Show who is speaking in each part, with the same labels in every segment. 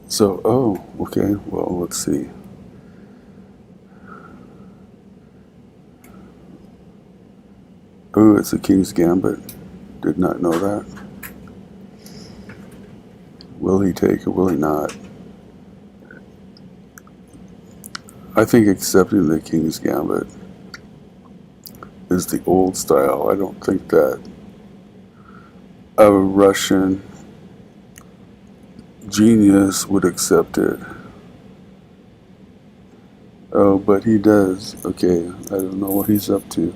Speaker 1: So, oh, okay, well, let's see. Oh, it's a King's Gambit. Did not know that. Will he take or will he not? I think accepting the King's Gambit is the old style. I don't think that a Russian genius would accept it. Oh, but he does. Okay, I don't know what he's up to.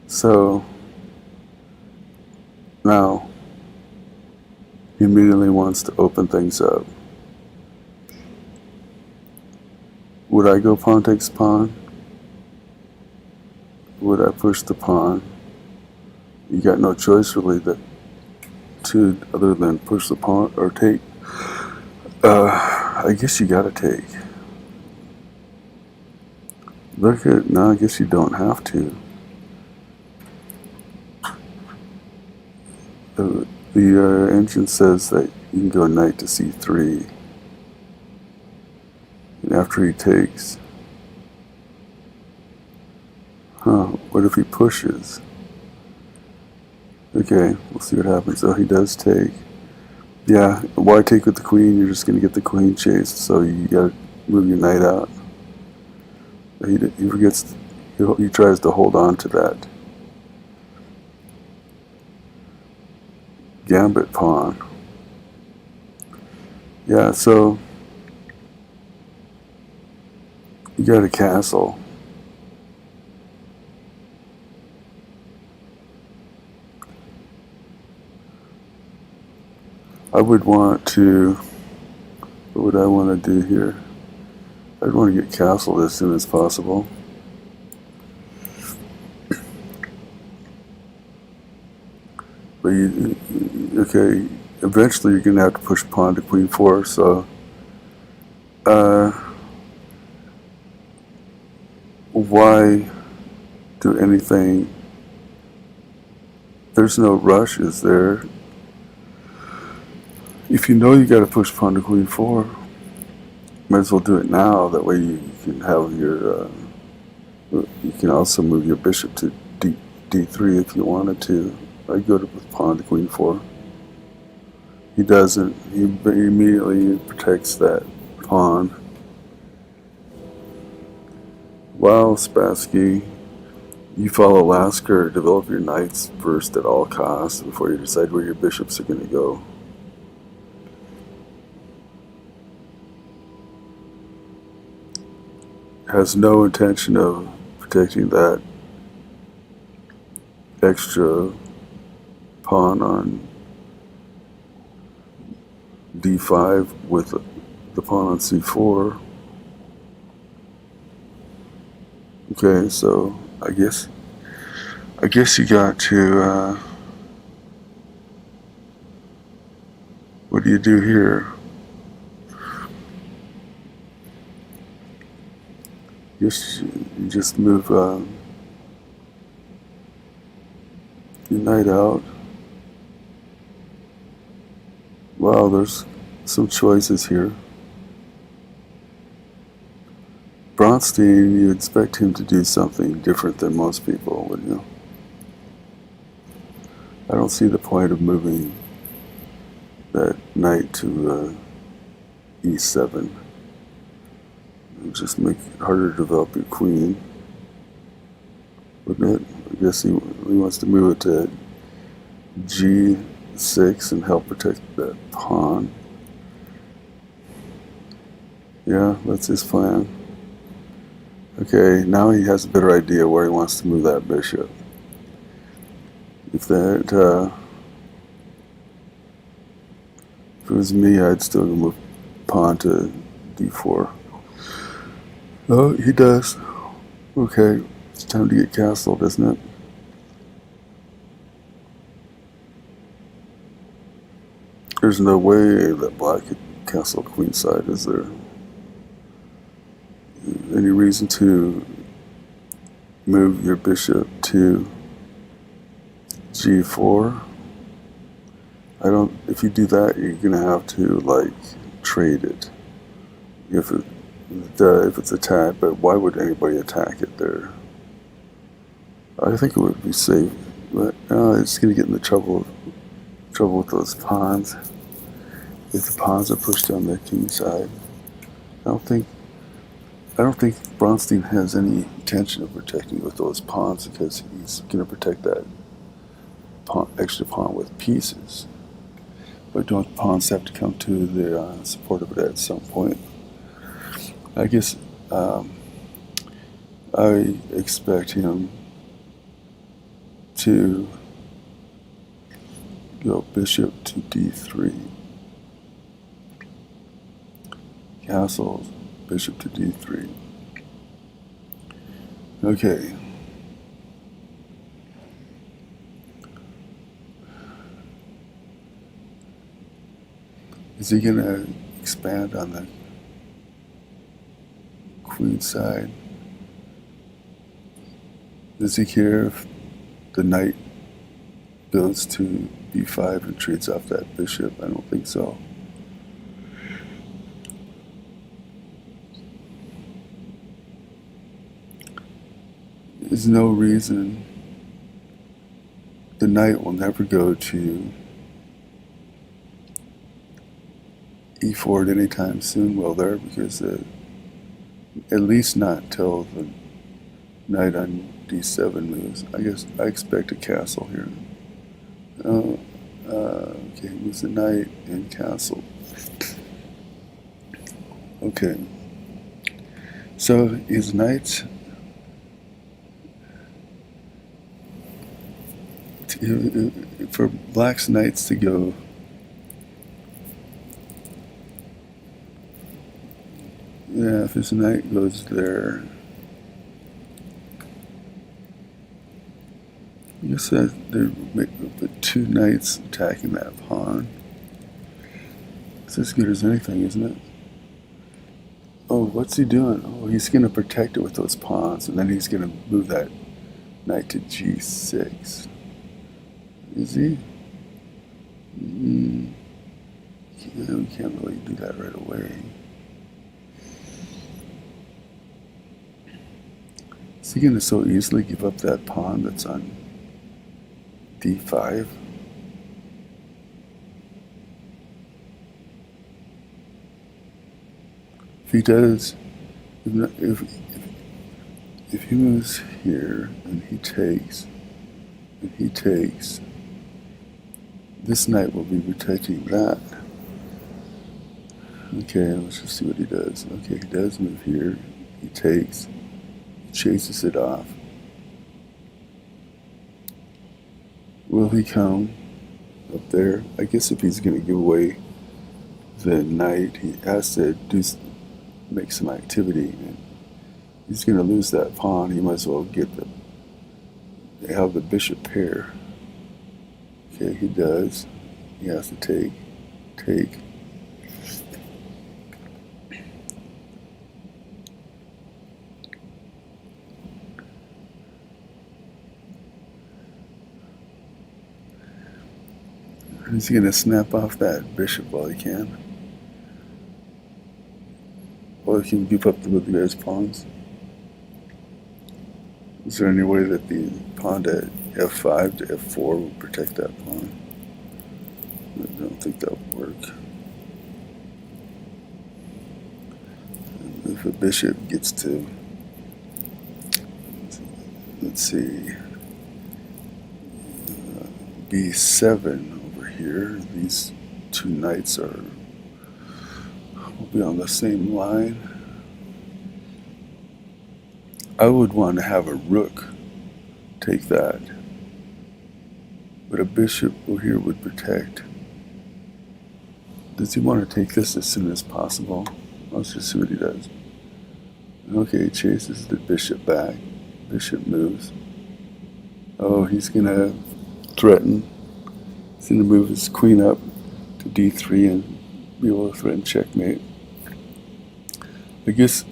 Speaker 1: So, now, he immediately wants to open things up. Would I go pawn takes pawn? Would I push the pawn? You got no choice really to other than push the pawn or take. I guess you gotta take. Look at, no, I guess you don't have to. The engine says that you can go knight to c3. And after he takes, what if he pushes? Okay, we'll see what happens. Oh, he does take. Yeah, why take with the queen? You're just going to get the queen chased, so you got to move your knight out. He forgets, he tries to hold on to that Gambit pawn. Yeah, so you got a castle. I would want to, what would I want to do here? I'd want to get castled as soon as possible. But okay, eventually you're going to have to push pawn to queen 4, so why do anything? There's no rush, is there? If you know you got to push pawn to queen 4, might as well do it now. That way you can have your, you can also move your bishop to d3 if you wanted to. I'd go with pawn to queen 4. He doesn't. He immediately protects that pawn. Wow, Spassky. You follow Lasker. Develop your knights first at all costs before you decide where your bishops are going to go. Has no intention of protecting that extra pawn on d5 with the pawn on c4. Okay, so I guess you got to, what do you do here? You just move your knight out. Wow, there's some choices here. Bronstein, you expect him to do something different than most people, wouldn't you? I don't see the point of moving that knight to e7. It'll just make it harder to develop your queen, wouldn't it? I guess he wants to move it to g6 and help protect that pawn. Yeah, that's his plan. Okay, now he has a better idea where he wants to move that bishop. If it was me, I'd still move pawn to d4. Oh, he does. Okay, it's time to get castled, isn't it? There's no way that black could castle queenside, is there? Any reason to move your bishop to g4? If you do that, you're gonna have to trade it if it's attacked. But why would anybody attack it there? I think it would be safe, but it's going to get into trouble with those pawns. If the pawns are pushed down the king side, I don't think Bronstein has any intention of protecting with those pawns, because he's going to protect that extra pawn with pieces. But don't pawns have to come to the support of it at some point? I guess I expect him to go bishop to d3. Castle, bishop to d3. Okay. Is he going to expand on the queen side? Does he care if the knight goes to b5 and trades off that bishop? I don't think so. There's no reason the knight will never go to e4 at any time soon, will there? Because at least not till the knight on d7 moves. I guess I expect a castle here. Okay, moves the knight and castle. Okay, so his knights, for black's knights to go if his knight goes there, I guess that there put two knights attacking that pawn. It's as good as anything, isn't it? Oh, what's he doing? Oh, he's going to protect it with those pawns, and then he's going to move that knight to g6. Is he? Yeah, we can't really do that right away. Is he going to so easily give up that pawn that's on d5? If he does, if he moves here and he takes, this knight will be protecting that. Okay, let's just see what he does. Okay, he does move here. He takes, chases it off. Will he come up there? I guess if he's going to give away the knight, he has to make some activity. And he's going to lose that pawn. He might as well have the bishop pair. Okay, he does. He has to take. He's going to snap off that bishop while he can. Or he can give up the other guy's pawns. Is there any way that the pawn to f5 to f4 will protect that pawn? I don't think that would work. If a bishop gets to, let's see, b7 over here, these two knights will be on the same line. I would want to have a rook take that, but a bishop over here would protect. Does he want to take this as soon as possible? Let's just see what he does. Okay, he chases the bishop back. Bishop moves. Oh, he's going to threaten. He's going to move his queen up to d3 and be able to threaten checkmate. I guess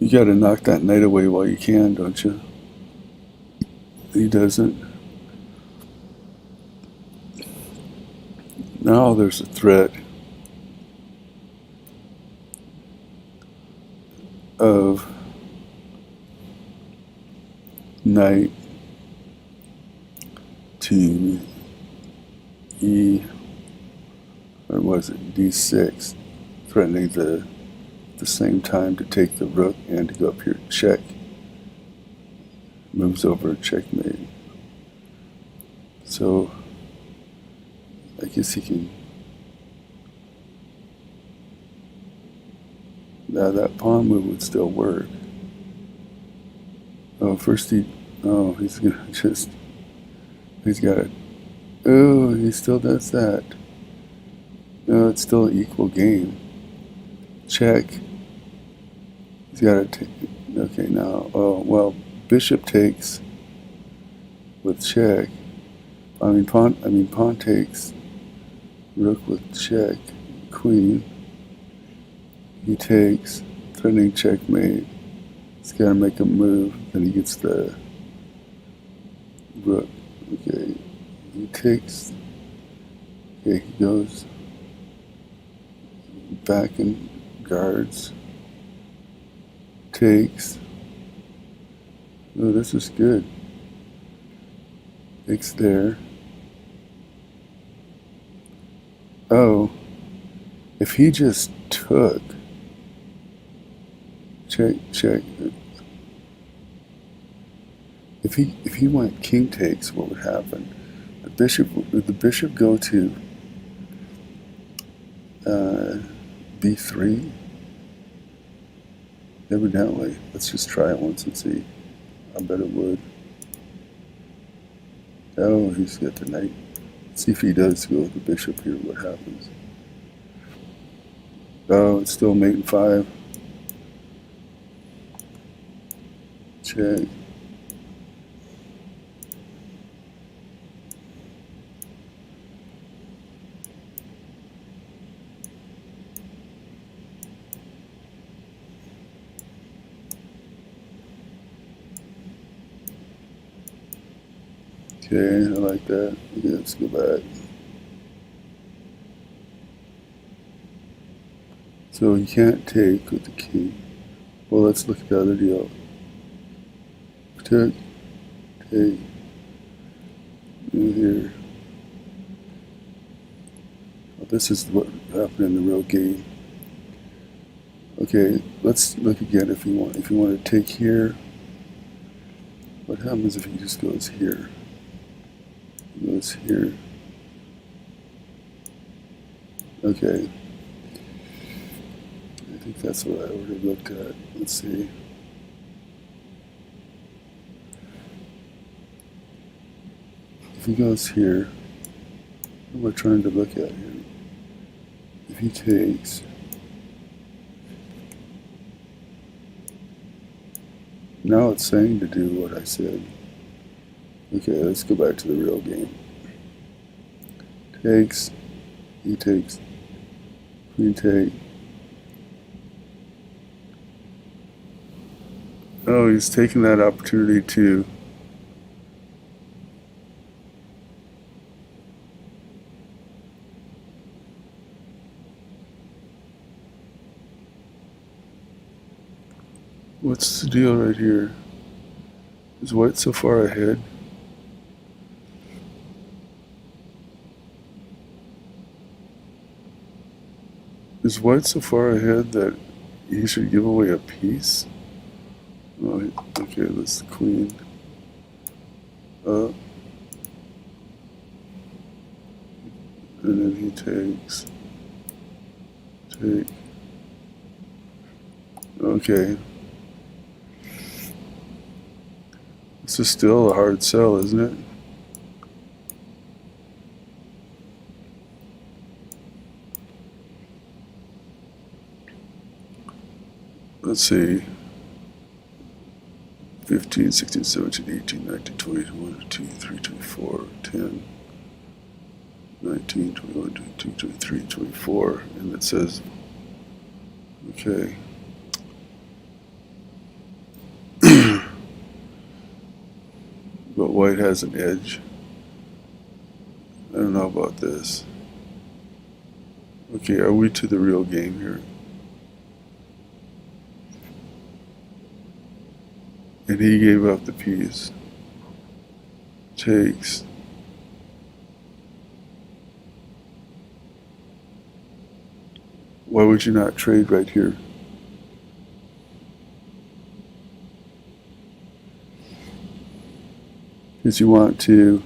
Speaker 1: you got to knock that knight away while you can, don't you? He doesn't. Now there's a threat. of knight to E, or was it D6, threatening the same time to take the rook and to go up here check. Moves over checkmate. So I guess he can. Now that pawn move would still work. Oh, first he's gonna just, he's got it. Oh, he still does that. No, it's still an equal game. Check. He's got to take, okay, now, oh, well, bishop takes with check. Pawn takes, rook with check, queen. He takes, threatening checkmate. He's got to make a move, then he gets the rook. Okay, he takes, okay, he goes back and guards, takes. Oh, this is good. Takes there. Oh, if he just took, check. If he went king takes, what would happen? Would the bishop go to b3? Evidently. Let's just try it once and see. I bet it would. Oh, he's got the knight. Let's see if he does go with the bishop here, what happens. Oh, it's still mate and 5. Check. Okay, I like that. Okay, let's go back. So you can't take with the king. Well, let's look at the other deal. Take. Here. Well, this is what happened in the real game. Okay, let's look again if you want. If you want to take here, what happens if he just goes here? He goes here. Okay. I think that's what I already looked at. Let's see. If he goes here, what am I trying to look at here? If he takes, now it's saying to do what I said. Okay, let's go back to the real game. Takes, he takes, queen take. Oh, he's taking that opportunity to what's the deal right here? Is white so far ahead? Is white so far ahead that he should give away a piece? Oh, okay, let's queen up. And then he takes. Take. Okay. This is still a hard sell, isn't it? Let's see. 15, 16, 17, 18, 19, 20, 21, 22, 23, 24, 10, 19, 21, 22, 23, 24, and it says, okay. But white has an edge. I don't know about this. Okay, are we to the real game here? And he gave up the piece. Takes. Why would you not trade right here? Because you want to.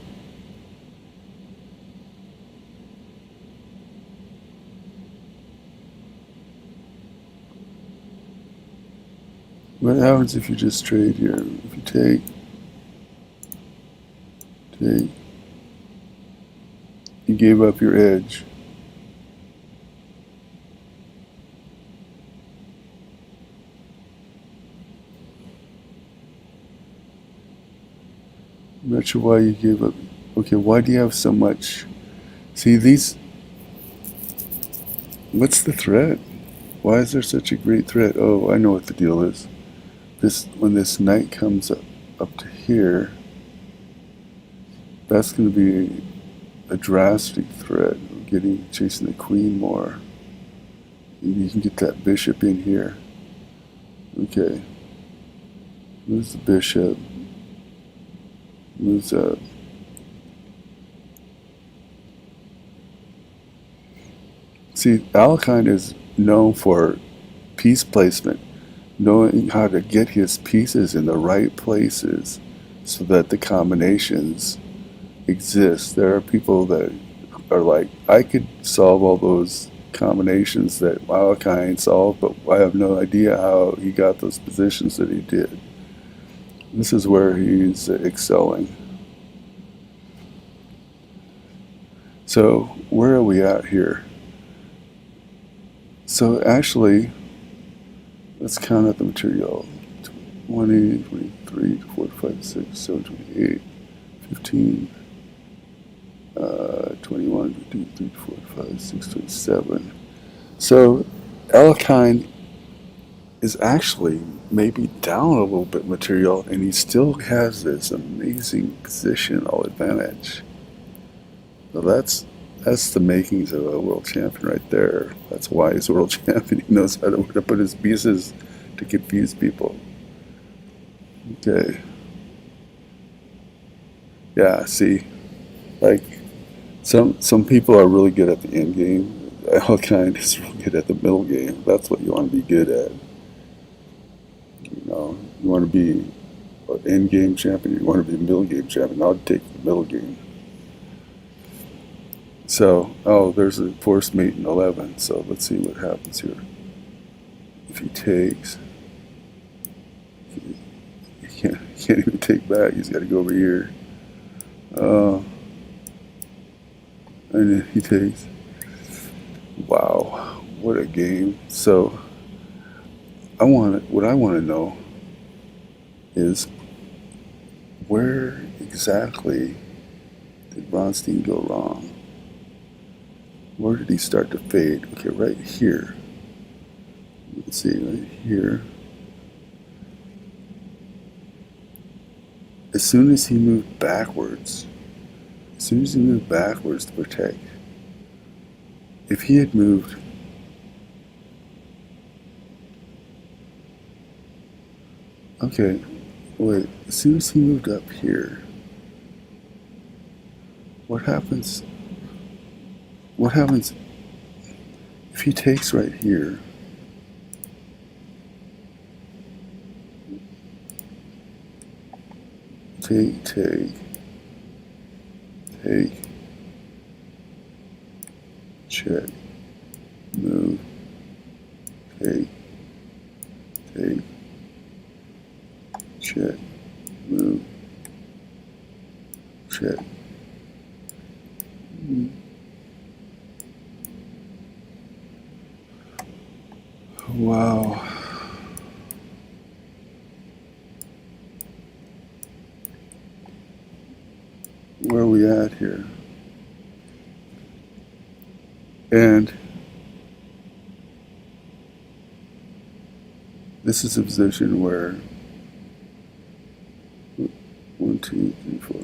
Speaker 1: What happens if you just trade here? If you take, you gave up your edge. I'm not sure why you gave up. Okay, why do you have so much? See, these. What's the threat? Why is there such a great threat? Oh, I know what the deal is. When this knight comes up to here, that's going to be a drastic threat of chasing the queen more. You can get that bishop in here. Okay. Moves the bishop. Moves up. See, Alekhine is known for piece placement, knowing how to get his pieces in the right places so that the combinations exist. There are people that are like, I could solve all those combinations that Alekhine solved, but I have no idea how he got those positions that he did. This is where he's excelling. So where are we at here? So actually, let's count out the material. 20, 23, 24, 25, 6, 7, 28, 15, 21, 22, 24, 25, 6, 27. So Alekhine is actually maybe down a little bit material, and he still has this amazing positional advantage. So that's the makings of a world champion right there. That's why he's a world champion. He knows how to put his pieces to confuse people. Okay. Yeah, see, like some people are really good at the end game. Alekhine is really good at the middle game. That's what you want to be good at. You want to be an end game champion. You want to be a middle game champion. I'll take the middle game. So, there's a force mate in 11, so let's see what happens here. If he takes, he can't even take back, he's got to go over here. And then he takes. Wow, what a game. So, what I want to know is, where exactly did Bronstein go wrong? Where did he start to fade? Okay, right here. Let's see, right here. As soon as he moved backwards to protect, if he had moved, okay, wait, as soon as he moved up here, what happens if he takes right here? Take, check, move, take, check, move, check. Wow. Where are we at here? And this is a position where 1, 2, 3, 4,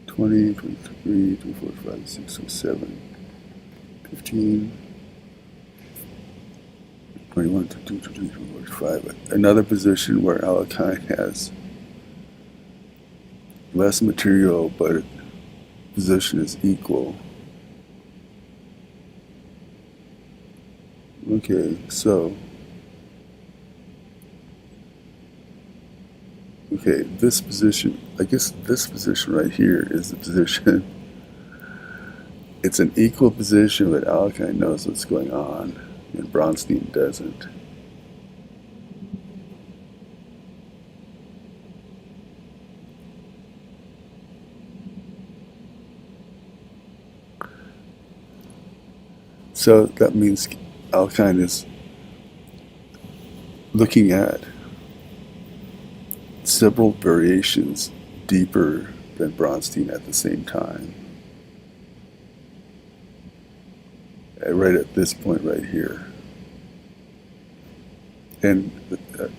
Speaker 1: 20, 23, 24, 25, 26, 27, 15, 21, 22, 23, 24, 25. Another position where alkyne has less material, but position is equal. Okay, so this position, I guess this position right here is the position. It's an equal position, but alkyne knows what's going on, and Bronstein doesn't. So that means alkyne is looking at several variations deeper than Bronstein at the same time. Right at this point right here. And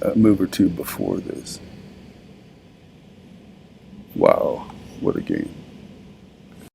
Speaker 1: a move or two before this. Wow, what a game.